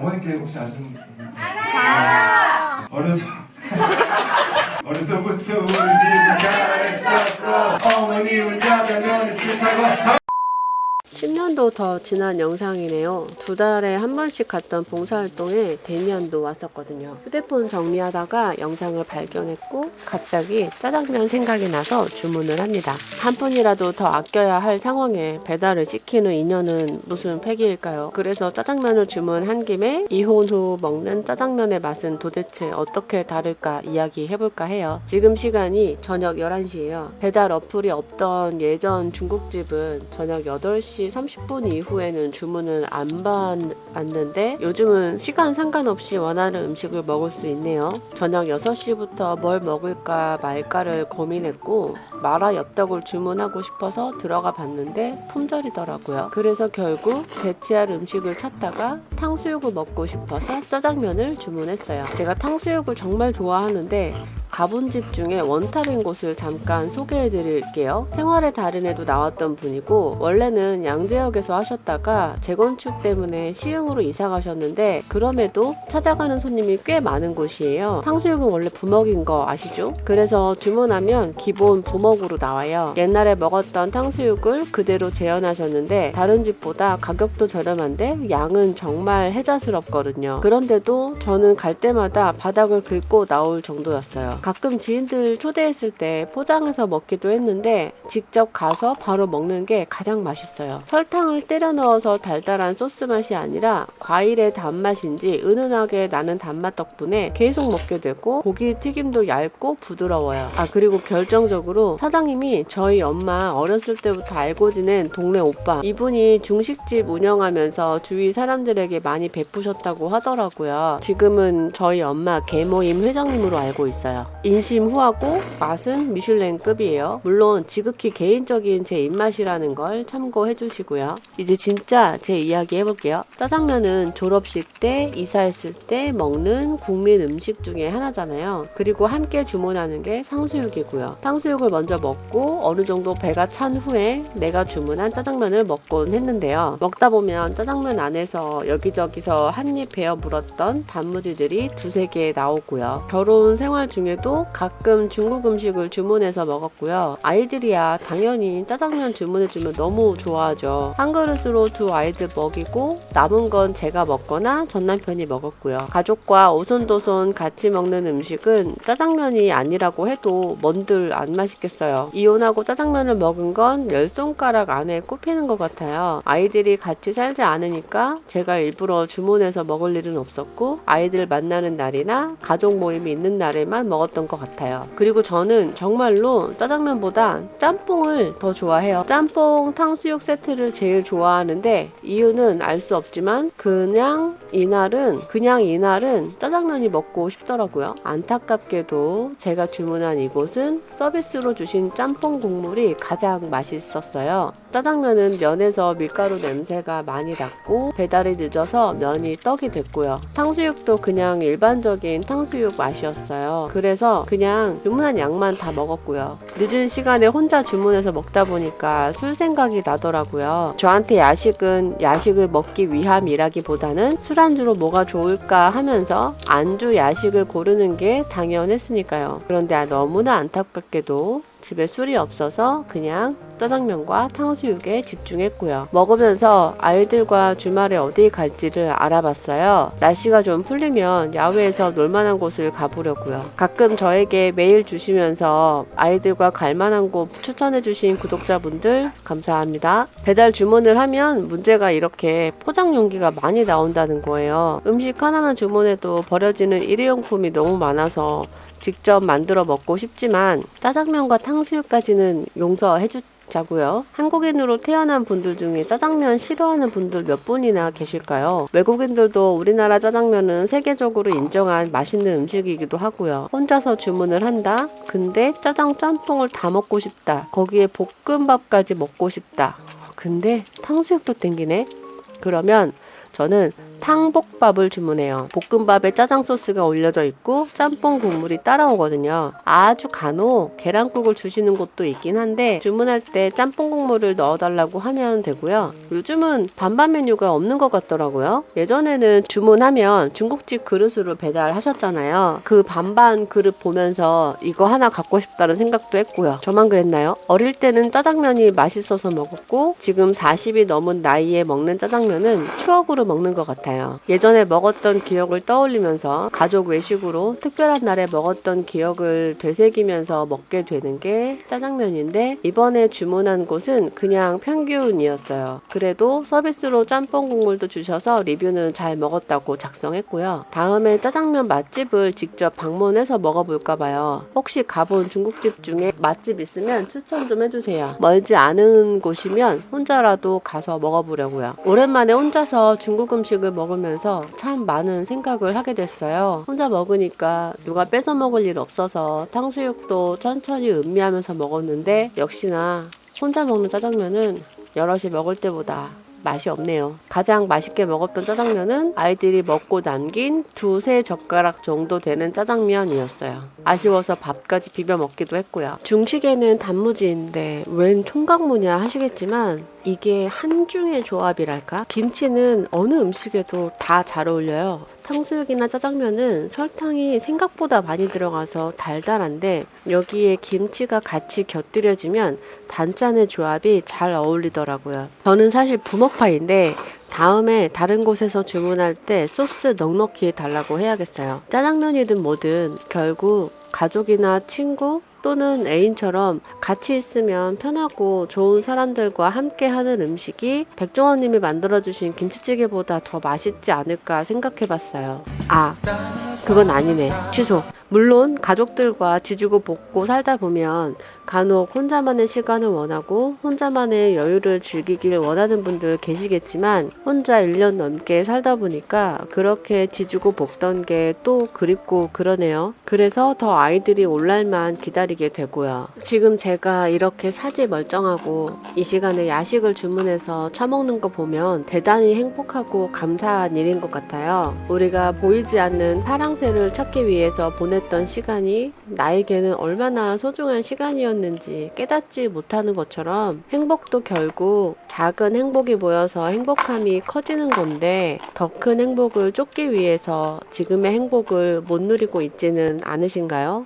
어머니께 혹시 아시는 분? 알아요. 어려서부터 우리 집은 잘했었고 어머니 운전하면 싫다고 10년도 더 지난 영상이네요. 2달에 한 번씩 갔던 봉사활동에 데미안도 왔었거든요. 휴대폰 정리하다가 영상을 발견했고 갑자기 짜장면 생각이 나서 주문을 합니다. 한 푼이라도 더 아껴야 할 상황에 배달을 시키는 인연은 무슨 패기일까요? 그래서 짜장면을 주문한 김에 이혼 후 먹는 짜장면의 맛은 도대체 어떻게 다를까 이야기해볼까 해요. 지금 시간이 저녁 11시예요. 배달 어플이 없던 예전 중국집은 저녁 8시 30분 이후에는 주문을 안 받았는데 요즘은 시간 상관없이 원하는 음식을 먹을 수 있네요. 저녁 6시부터 뭘 먹을까 말까를 고민했고 마라 엽떡을 주문하고 싶어서 들어가 봤는데 품절이더라고요. 그래서 결국 대체할 음식을 찾다가 탕수육을 먹고 싶어서 짜장면을 주문했어요. 제가 탕수육을 정말 좋아하는데 가본 집 중에 원탑인 곳을 잠깐 소개해 드릴게요. 생활의 달인에도 나왔던 분이고 원래는 양재역에서 하셨다가 재건축 때문에 시흥으로 이사 가셨는데 그럼에도 찾아가는 손님이 꽤 많은 곳이에요. 탕수육은 원래 부먹인 거 아시죠? 그래서 주문하면 기본 부먹으로 나와요. 옛날에 먹었던 탕수육을 그대로 재현하셨는데 다른 집보다 가격도 저렴한데 양은 정말 혜자스럽거든요. 그런데도 저는 갈 때마다 바닥을 긁고 나올 정도였어요. 가끔 지인들 초대했을 때 포장해서 먹기도 했는데 직접 가서 바로 먹는 게 가장 맛있어요. 설탕을 때려 넣어서 달달한 소스 맛이 아니라 과일의 단맛인지 은은하게 나는 단맛 덕분에 계속 먹게 되고 고기 튀김도 얇고 부드러워요. 그리고 결정적으로 사장님이 저희 엄마 어렸을 때부터 알고 지낸 동네 오빠, 이분이 중식집 운영하면서 주위 사람들에게 많이 베푸셨다고 하더라고요. 지금은 저희 엄마 개모임 회장님으로 알고 있어요. 인심 후하고 맛은 미슐랭급이에요. 물론 지극히 개인적인 제 입맛이라는 걸 참고해 주시고요. 이제 진짜 제 이야기 해볼게요. 짜장면은 졸업식 때, 이사했을 때 먹는 국민 음식 중에 하나잖아요. 그리고 함께 주문하는 게 탕수육이고요. 탕수육을 먼저 먹고 어느 정도 배가 찬 후에 내가 주문한 짜장면을 먹곤 했는데요. 먹다 보면 짜장면 안에서 여기저기서 한입 베어 물었던 단무지들이 2-3개 나오고요. 결혼 생활 중에도 가끔 중국 음식을 주문해서 먹었고요. 아이들이야 당연히 짜장면 주문해주면 너무 좋아하죠. 한 그릇으로 2 아이들 먹이고 남은 건 제가 먹거나 전 남편이 먹었고요. 가족과 오손도손 같이 먹는 음식은 짜장면이 아니라고 해도 뭔들 안 맛있겠어요. 이혼하고 짜장면을 먹은 건 10손가락 안에 꼽히는 것 같아요. 아이들이 같이 살지 않으니까 제가 일부러 주문해서 먹을 일은 없었고 아이들 만나는 날이나 가족 모임이 있는 날에만 먹었던 것 같아요. 그리고 저는 정말로 짜장면보다 짬뽕을 더 좋아해요. 짬뽕 탕수육 세트를 제일 좋아하는데 이유는 알 수 없지만 그냥 이날은 짜장면이 먹고 싶더라고요. 안타깝게도 제가 주문한 이곳은 서비스로 주신 짬뽕 국물이 가장 맛있었어요. 짜장면은 면에서 밀가루 냄새가 많이 났고 배달이 늦어서 면이 떡이 됐고요. 탕수육도 그냥 일반적인 탕수육 맛이었어요. 그래서 그냥 주문한 양만 다 먹었고요. 늦은 시간에 혼자 주문해서 먹다 보니까 술 생각이 나더라고요. 저한테 야식은 야식을 먹기 위함이라기보다는 술안주로 뭐가 좋을까 하면서 안주 야식을 고르는 게 당연했으니까요. 그런데 너무나 안타깝게도 집에 술이 없어서 그냥 짜장면과 탕수육에 집중했고요. 먹으면서 아이들과 주말에 어디 갈지를 알아봤어요. 날씨가 좀 풀리면 야외에서 놀만한 곳을 가보려고요. 가끔 저에게 메일 주시면서 아이들과 갈만한 곳 추천해주신 구독자분들 감사합니다. 배달 주문을 하면 문제가 이렇게 포장 용기가 많이 나온다는 거예요. 음식 하나만 주문해도 버려지는 일회용품이 너무 많아서 직접 만들어 먹고 싶지만 짜장면과 탕수육까지는 용서해주자고요. 한국인으로 태어난 분들 중에 짜장면 싫어하는 분들 몇 분이나 계실까요? 외국인들도 우리나라 짜장면은 세계적으로 인정한 맛있는 음식이기도 하고요. 혼자서 주문을 한다? 근데 짜장 짬뽕을 다 먹고 싶다. 거기에 볶음밥까지 먹고 싶다. 근데 탕수육도 땡기네? 그러면 저는 탕복밥을 주문해요. 볶음밥에 짜장 소스가 올려져 있고 짬뽕 국물이 따라오거든요. 아주 간혹 계란국을 주시는 곳도 있긴 한데 주문할 때 짬뽕 국물을 넣어달라고 하면 되고요. 요즘은 반반 메뉴가 없는 것 같더라고요. 예전에는 주문하면 중국집 그릇으로 배달하셨잖아요. 그 반반 그릇 보면서 이거 하나 갖고 싶다는 생각도 했고요. 저만 그랬나요? 어릴 때는 짜장면이 맛있어서 먹었고 지금 40이 넘은 나이에 먹는 짜장면은 추억으로 먹는 것 같아요. 예전에 먹었던 기억을 떠올리면서 가족 외식으로 특별한 날에 먹었던 기억을 되새기면서 먹게 되는 게 짜장면인데 이번에 주문한 곳은 그냥 평균이었어요. 그래도 서비스로 짬뽕 국물도 주셔서 리뷰는 잘 먹었다고 작성했고요. 다음에 짜장면 맛집을 직접 방문해서 먹어볼까 봐요. 혹시 가본 중국집 중에 맛집 있으면 추천 좀 해주세요. 멀지 않은 곳이면 혼자라도 가서 먹어보려고요. 오랜만에 혼자서 중국 음식을 먹으면서 참 많은 생각을 하게 됐어요. 혼자 먹으니까 누가 뺏어 먹을 일 없어서 탕수육도 천천히 음미하면서 먹었는데 역시나 혼자 먹는 짜장면은 여럿이 먹을 때보다 맛이 없네요. 가장 맛있게 먹었던 짜장면은 아이들이 먹고 남긴 두세 젓가락 정도 되는 짜장면이었어요. 아쉬워서 밥까지 비벼 먹기도 했고요. 중식에는 단무지인데 웬 총각무냐 하시겠지만 이게 한중의 조합이랄까? 김치는 어느 음식에도 다 잘 어울려요. 탕수육이나 짜장면은 설탕이 생각보다 많이 들어가서 달달한데 여기에 김치가 같이 곁들여지면 단짠의 조합이 잘 어울리더라고요. 저는 사실 부먹파인데 다음에 다른 곳에서 주문할 때 소스 넉넉히 달라고 해야겠어요. 짜장면이든 뭐든 결국 가족이나 친구 또는 애인처럼 같이 있으면 편하고 좋은 사람들과 함께 하는 음식이 백종원님이 만들어주신 김치찌개보다 더 맛있지 않을까 생각해봤어요. 아, 그건 아니네. 취소. 물론 가족들과 지지고 볶고 살다 보면 간혹 혼자만의 시간을 원하고 혼자만의 여유를 즐기길 원하는 분들 계시겠지만 혼자 1년 넘게 살다 보니까 그렇게 지지고 볶던 게 또 그립고 그러네요. 그래서 더 아이들이 올 날만 기다리게 되고요. 지금 제가 이렇게 사지 멀쩡하고 이 시간에 야식을 주문해서 처먹는 거 보면 대단히 행복하고 감사한 일인 것 같아요. 우리가 보이지 않는 파랑새를 찾기 위해서 보냈던 시간이 나에게는 얼마나 소중한 시간이었는지 깨닫지 못하는 것처럼 행복도 결국 작은 행복이 모여서 행복함이 커지는 건데 더 큰 행복을 쫓기 위해서 지금의 행복을 못 누리고 있지는 않으신가요?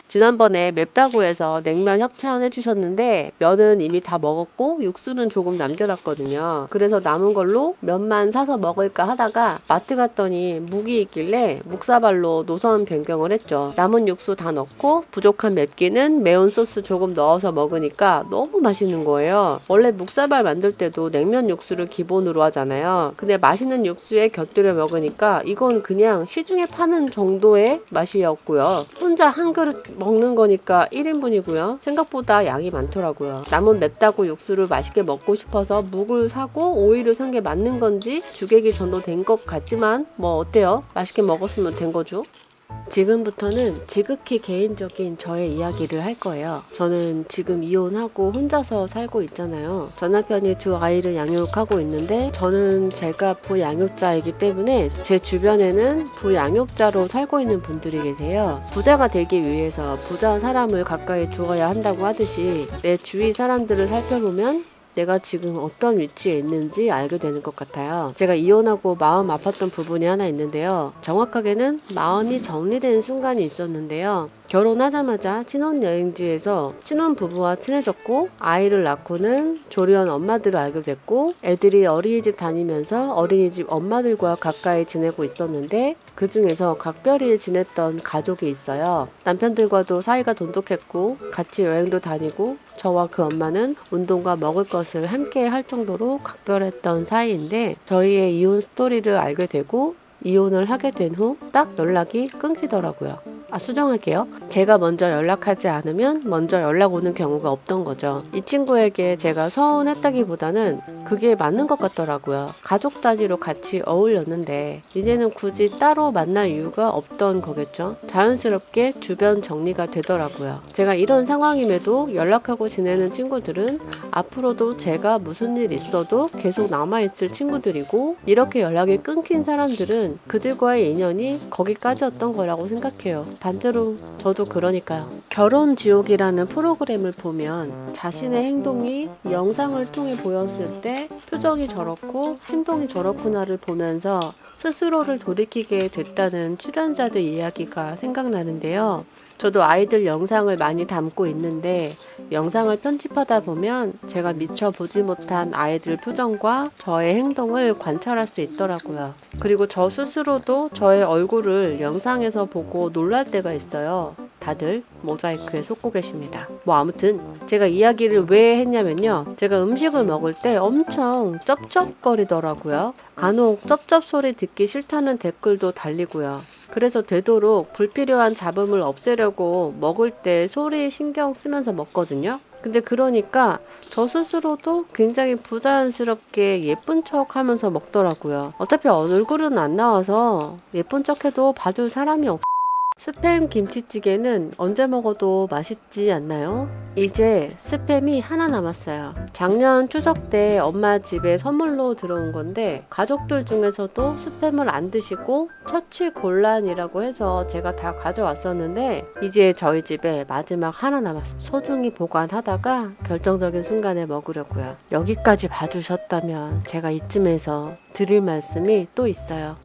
지난번에 맵다고 해서 냉면 협찬 해주셨는데 면은 이미 다 먹었고 육수는 조금 남겨놨거든요. 그래서 남은 걸로 면만 사서 먹을까 하다가 마트 갔더니 묵이 있길래 묵사발로 노선 변경을 했죠. 남은 육수 다 넣고 부족한 맵기는 매운 소스 조금 넣어서 먹으니까 너무 맛있는 거예요. 원래 묵사발 만들 때도 냉면 육수를 기본으로 하잖아요. 근데 맛있는 육수에 곁들여 먹으니까 이건 그냥 시중에 파는 정도의 맛이었고요. 혼자 한 그릇 먹는 거니까 1인분이고요. 생각보다 양이 많더라고요. 남은 맵다고 육수를 맛있게 먹고 싶어서 묵을 사고 오이를 산 게 맞는 건지 주객이 전도된 것 같지만 뭐 어때요? 맛있게 먹었으면 된 거죠. 지금부터는 지극히 개인적인 저의 이야기를 할 거예요. 저는 지금 이혼하고 혼자서 살고 있잖아요. 전 남편이 2아이를 양육하고 있는데 저는 제가 부양육자이기 때문에 제 주변에는 부양육자로 살고 있는 분들이 계세요. 부자가 되기 위해서 부자 사람을 가까이 두어야 한다고 하듯이 내 주위 사람들을 살펴보면 내가 지금 어떤 위치에 있는지 알게 되는 것 같아요. 제가 이혼하고 마음 아팠던 부분이 하나 있는데요. 정확하게는 마음이 정리되는 순간이 있었는데요. 결혼하자마자 신혼여행지에서 신혼부부와 친해졌고 아이를 낳고는 조리원 엄마들을 알게 됐고 애들이 어린이집 다니면서 어린이집 엄마들과 가까이 지내고 있었는데 그 중에서 각별히 지냈던 가족이 있어요. 남편들과도 사이가 돈독했고 같이 여행도 다니고 저와 그 엄마는 운동과 먹을 것을 함께 할 정도로 각별했던 사이인데 저희의 이혼 스토리를 알게 되고 이혼을 하게 된 후 딱 연락이 끊기더라고요. 수정할게요. 제가 먼저 연락하지 않으면 먼저 연락 오는 경우가 없던 거죠. 이 친구에게 제가 서운했다기보다는 그게 맞는 것 같더라고요. 가족 단위로 같이 어울렸는데 이제는 굳이 따로 만날 이유가 없던 거겠죠. 자연스럽게 주변 정리가 되더라고요. 제가 이런 상황임에도 연락하고 지내는 친구들은 앞으로도 제가 무슨 일 있어도 계속 남아있을 친구들이고 이렇게 연락이 끊긴 사람들은 그들과의 인연이 거기까지였던 거라고 생각해요. 반대로 저도 그러니까요. 결혼지옥이라는 프로그램을 보면 자신의 행동이 영상을 통해 보였을 때 표정이 저렇고 행동이 저렇구나를 보면서 스스로를 돌이키게 됐다는 출연자들 이야기가 생각나는데요. 저도 아이들 영상을 많이 담고 있는데 영상을 편집하다 보면 제가 미처 보지 못한 아이들 표정과 저의 행동을 관찰할 수 있더라고요. 그리고 저 스스로도 저의 얼굴을 영상에서 보고 놀랄 때가 있어요. 다들 모자이크에 속고 계십니다. 아무튼 제가 이야기를 왜 했냐면요. 제가 음식을 먹을 때 엄청 쩝쩝거리더라고요. 간혹 쩝쩝 소리 듣기 싫다는 댓글도 달리고요. 그래서 되도록 불필요한 잡음을 없애려고 먹을 때 소리 신경 쓰면서 먹거든요. 근데 그러니까 저 스스로도 굉장히 부자연스럽게 예쁜 척 하면서 먹더라고요. 어차피 얼굴은 안 나와서 예쁜 척 해도 봐줄 사람이 없어요. 스팸 김치찌개는 언제 먹어도 맛있지 않나요? 이제 스팸이 하나 남았어요. 작년 추석 때 엄마 집에 선물로 들어온 건데 가족들 중에서도 스팸을 안 드시고 처치곤란이라고 해서 제가 다 가져왔었는데 이제 저희 집에 마지막 하나 남았어요. 소중히 보관하다가 결정적인 순간에 먹으려고요. 여기까지 봐주셨다면 제가 이쯤에서 드릴 말씀이 또 있어요.